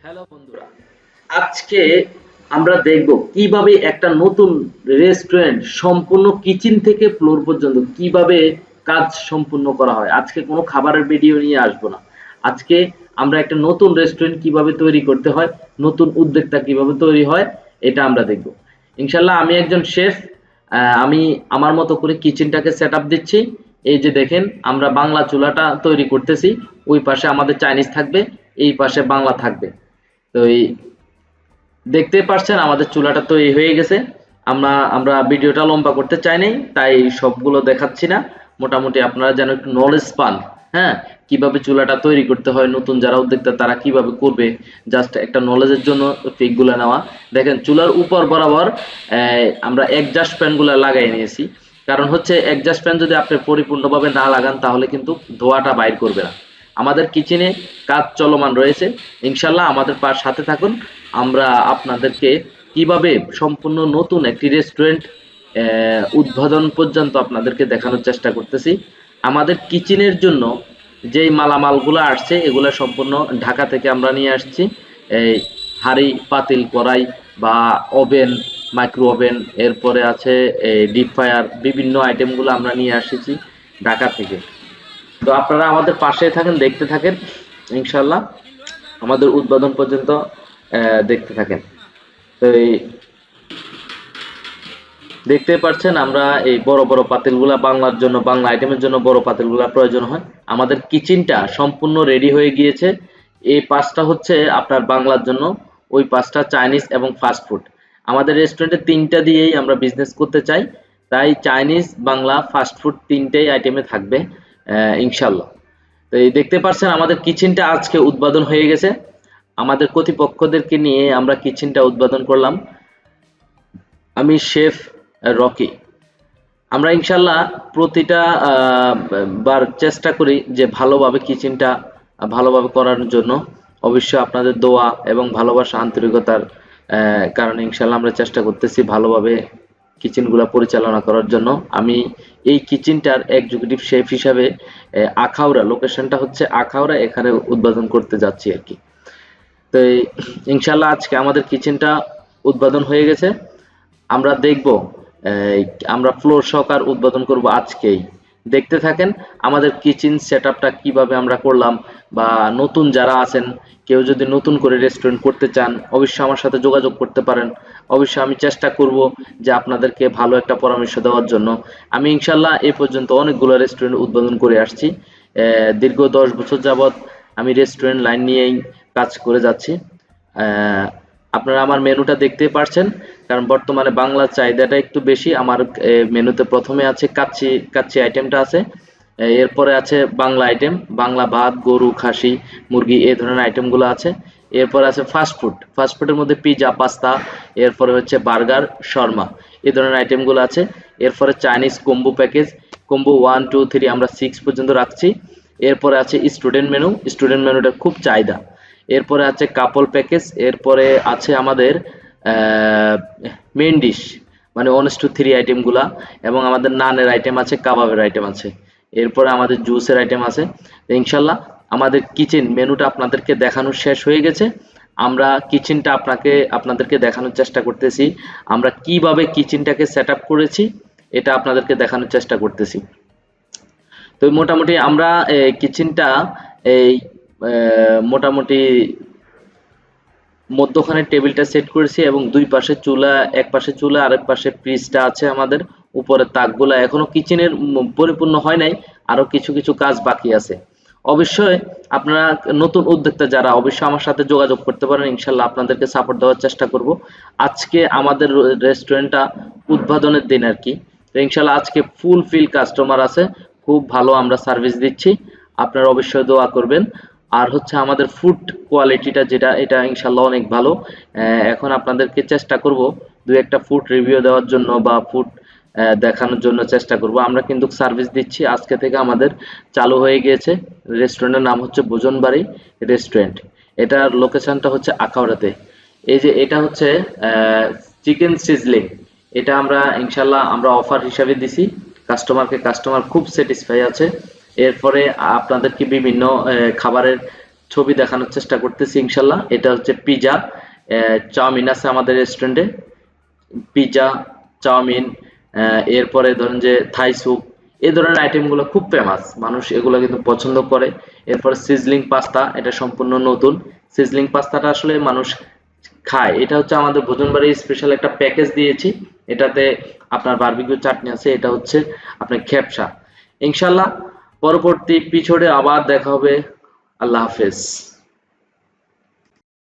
Hello বন্ধুরা, আজকে আমরা দেখব কিভাবে একটা নতুন রেস্টুরেন্ট সম্পূর্ণ কিচেন থেকে ফ্লোর পর্যন্ত কিভাবে কাজ সম্পূর্ণ করা হয়। আজকে কোনো খাবারের ভিডিও নিয়ে আসবো না। আজকে আমরা একটা নতুন রেস্টুরেন্ট কিভাবে তৈরি করতে হয়, নতুন উদ্যোক্তা কিভাবে তৈরি হয়, এটা আমরা দেখব। ইনশাল্লাহ আমি একজন শেফ। আমি আমার মতো করে কিচেনটাকে সেট আপ দিচ্ছি। এই যে দেখেন, আমরা বাংলা চুলাটা তৈরি করতেছি। ওই পাশে আমাদের চাইনিজ থাকবে, এই পাশে বাংলা থাকবে। তো এই দেখতে পাচ্ছেন আমাদের চুলাটা তৈরি হয়ে গেছে। আমরা ভিডিওটা লম্বা করতে চাই নাই, তাই সবগুলো দেখাচ্ছি না। মোটামুটি আপনারা যেন একটু নলেজ পান। হ্যাঁ, কিভাবে চুলাটা তৈরি করতে হয়, নতুন যারা উদ্যোক্তা তারা কিভাবে করবে, জাস্ট একটা নলেজের জন্য পিকগুলো নেওয়া। দেখেন চুলার উপর বরাবর আমরা এক্সজস্ট ফ্যানগুলো লাগাই নিয়েছি। কারণ হচ্ছে এক্সজস্ট ফ্যান যদি আপনি পরিপূর্ণভাবে না লাগান তাহলে কিন্তু ধোঁয়াটা বাইর করবে না। আমাদের কিচেনে কাজ চলমান রয়েছে। ইনশাল্লাহ আমাদের সাথে থাকুন। আমরা আপনাদেরকে কিভাবে সম্পূর্ণ নতুন একটি রেস্টুরেন্ট উদ্বোধন পর্যন্ত আপনাদেরকে দেখানোর চেষ্টা করতেছি। আমাদের কিচেনের জন্য যেই মালামালগুলো আসছে এগুলো সম্পূর্ণ ঢাকা থেকে আমরা নিয়ে আসছি। এই হাঁড়ি, পাতিল, কড়াই বা ওভেন, মাইক্রো ওভেন, এরপরে আছে ডিপ ফ্রায়ার, বিভিন্ন আইটেমগুলো আমরা নিয়ে এসেছি ঢাকা থেকে। তো আপনারা আমাদের পাশে থাকেন, দেখতে থাকেন। ইনশাল্লাহ আমাদের উদ্বোধন পর্যন্ত দেখতে থাকেন। তো এই দেখতে পাচ্ছেন আমরা এই বড় বড় পাতিলগুলা বাংলার জন্য, বাংলা আইটেমের জন্য বড় পাতিলগুলা প্রয়োজন হয়। আমাদের কিচেনটা সম্পূর্ণ রেডি হয়ে গিয়েছে। এই পাঁচটা হচ্ছে আপনার বাংলার জন্য, ওই পাঁচটা চাইনিজ এবং ফাস্ট ফুড। আমাদের রেস্টুরেন্টে তিনটা দিয়েই আমরা বিজনেস করতে চাই, তাই চাইনিজ, বাংলা, ফাস্ট ফুড তিনটেই আইটেমে থাকবে ইনশাল্লাহ। তো এই দেখতে পাচ্ছেন আমাদের কিচেনটা আজকে উদ্বোধন হয়ে গেছে। আমাদের কর্তৃপক্ষদেরকে নিয়ে আমরা কিচেনটা উদ্বোধন করলাম। আমি শেফ রকি। আমরা ইনশাল্লাহ প্রতিটা বার চেষ্টা করি যে ভালোভাবে কিচেনটা ভালোভাবে করার জন্য। অবশ্যই আপনাদের দোয়া এবং ভালোবাসা, আন্তরিকতার কারণে ইনশাল্লাহ আমরা চেষ্টা করতেছি ভালোভাবে কিচেনগুলো পরিচালনা করার জন্য। আমি এই কিচেনটার এক্সিকিউটিভ শেফ হিসাবে আখাউড়া, লোকেশনটা হচ্ছে আখাউড়া, এখানে উদ্বোধন করতে যাচ্ছি আর কি। তো ইনশাল্লাহ আজকে আমাদের কিচেনটা উদ্বোধন হয়ে গেছে। আমরা দেখব, আমরা ফ্লোর সহকার উদ্বোধন করব আজকেই। দেখতে থাকেন আমাদের কিচেন সেটআপটা কিভাবে আমরা করলাম। বা নতুন যারা আছেন, কেউ যদি নতুন করে রেস্টুরেন্ট করতে চান অবশ্যই আমার সাথে যোগাযোগ করতে পারেন। অবশ্যই আমি চেষ্টা করব যে আপনাদেরকে ভালো একটা পরামর্শ দেওয়ার জন্য। আমি ইনশাল্লাহ এ পর্যন্ত অনেকগুলো রেস্টুরেন্ট উদ্বোধন করে আসছি। দীর্ঘ 10 বছর যাবৎ আমি রেস্টুরেন্ট লাইন নিয়েই কাজ করে যাচ্ছি। আপনারা আমার মেনুটা দেখতেই পারছেন, কারণ বর্তমানে বাংলার চাহিদাটা একটু বেশি। আমার মেনুতে প্রথমে আছে কাচ্চি, কাচ্চি আইটেমটা আছে। এরপরে আছে বাংলা আইটেম, বাংলা ভাত, গরু, খাসি, মুরগি, এই ধরনের আইটেমগুলো আছে। এরপর আছে ফাস্ট ফুড, ফাস্ট ফুডের মধ্যে পিজা, পাস্তা, এরপরে হচ্ছে বার্গার, শর্মা, এই ধরনের আইটেমগুলো আছে। এরপরে চাইনিজ কম্বো প্যাকেজ, কম্বো 1 2 3 আমরা 6 পর্যন্ত রাখছি। এরপরে আছে স্টুডেন্ট মেনু, স্টুডেন্ট মেনুটা খুব চাহিদা। এরপরে আছে কাপল প্যাকেজ, এরপরে আছে আমাদের মেইন ডিশ, মানে 1 to 3 আইটেমগুলা, এবং আমাদের নানের আইটেম আছে, কাবাবের আইটেম আছে। এরপরে আমাদের জুসের আইটেম আছে। তো ইনশাল্লাহ আমাদের কিচেন মেনুটা আপনাদেরকে দেখানো শেষ হয়ে গেছে। আমরা কিচেনটা আপনাদেরকে দেখানোর চেষ্টা করতেছি, আমরা কিভাবে কিচেনটাকে সেট আপ করেছি এটা আপনাদেরকে দেখানোর চেষ্টা করতেছি। তো মোটামুটি আমরা কিচেনটা এই মোটামুটি মধ্যখানে টেবিলটা সেট করেছি এবং দুই পাশে চুলা, এক পাশে চুলা আরেক পাশে ফ্রিজটা আছে আমাদের। উপরে তাকগুলা এখনো কিচেনের পরিপূর্ণ হয় নাই, আরো কিছু কিছু কাজ বাকি আছে। অবশ্যই আপনারা নতুন উদ্যোক্তা যারা, অবশ্যই আমার সাথে যোগাযোগ করতে পারেন। ইনশাল্লাহ আপনাদেরকে সাপোর্ট দেওয়ার চেষ্টা করব। আজকে আমাদের রেস্টুরেন্টটা উদ্বোধনের দিন আর কি। তো ইনশাল্লাহ আজকে ফুল ফিল কাস্টমার আছে, খুব ভালো আমরা সার্ভিস দিচ্ছি। আপনারা অবশ্যই দোয়া করবেন। আর হচ্ছে আমাদের ফুড কোয়ালিটিটা যেটা, এটা ইনশাল্লাহ অনেক ভালো। এখন আপনাদেরকে চেষ্টা করব দুই একটা ফুড রিভিউ দেওয়ার জন্য বা ফুড দেখানোর জন্য চেষ্টা করব। আমরা কিন্তু সার্ভিস দিচ্ছি, আজকে থেকে আমাদের চালু হয়ে গিয়েছে। রেস্টুরেন্টের নাম হচ্ছে ভোজনবাড়ি রেস্টুরেন্ট। এটার লোকেশনটা হচ্ছে আখাউড়াতে। এই যে এটা হচ্ছে চিকেন সিজলিং, এটা আমরা ইনশাল্লাহ আমরা অফার হিসাবে দিছি কাস্টমার খুব স্যাটিসফাই আছে। এরপরে আপনাদেরকে বিভিন্ন খাবারের ছবি দেখানোর চেষ্টা করতেছি ইনশাল্লাহ। এটা হচ্ছে পিজা, চাউমিন আছে আমাদের রেস্টুরেন্টে, পিজা, চাউমিন, এরপরে ধরেন যে থাই স্যুপ, এই ধরনের আইটেমগুলো খুব ফেমাস, মানুষ এগুলো কিন্তু পছন্দ করে। এরপর সিজলিং পাস্তা, এটা সম্পূর্ণ নতুন। সিজলিং পাস্তাটা আসলে মানুষ খায়, এটা হচ্ছে আমাদের ভোজন বাড়ির স্পেশাল একটা প্যাকেজ দিয়েছি। এটাতে আপনার বারবিকিউ চাটনি আছে, এটা হচ্ছে আপনার খেপসা। ইনশাল্লাহ পরবর্তী এপিসোডে আবার দেখা হবে। আল্লাহ হাফেজ।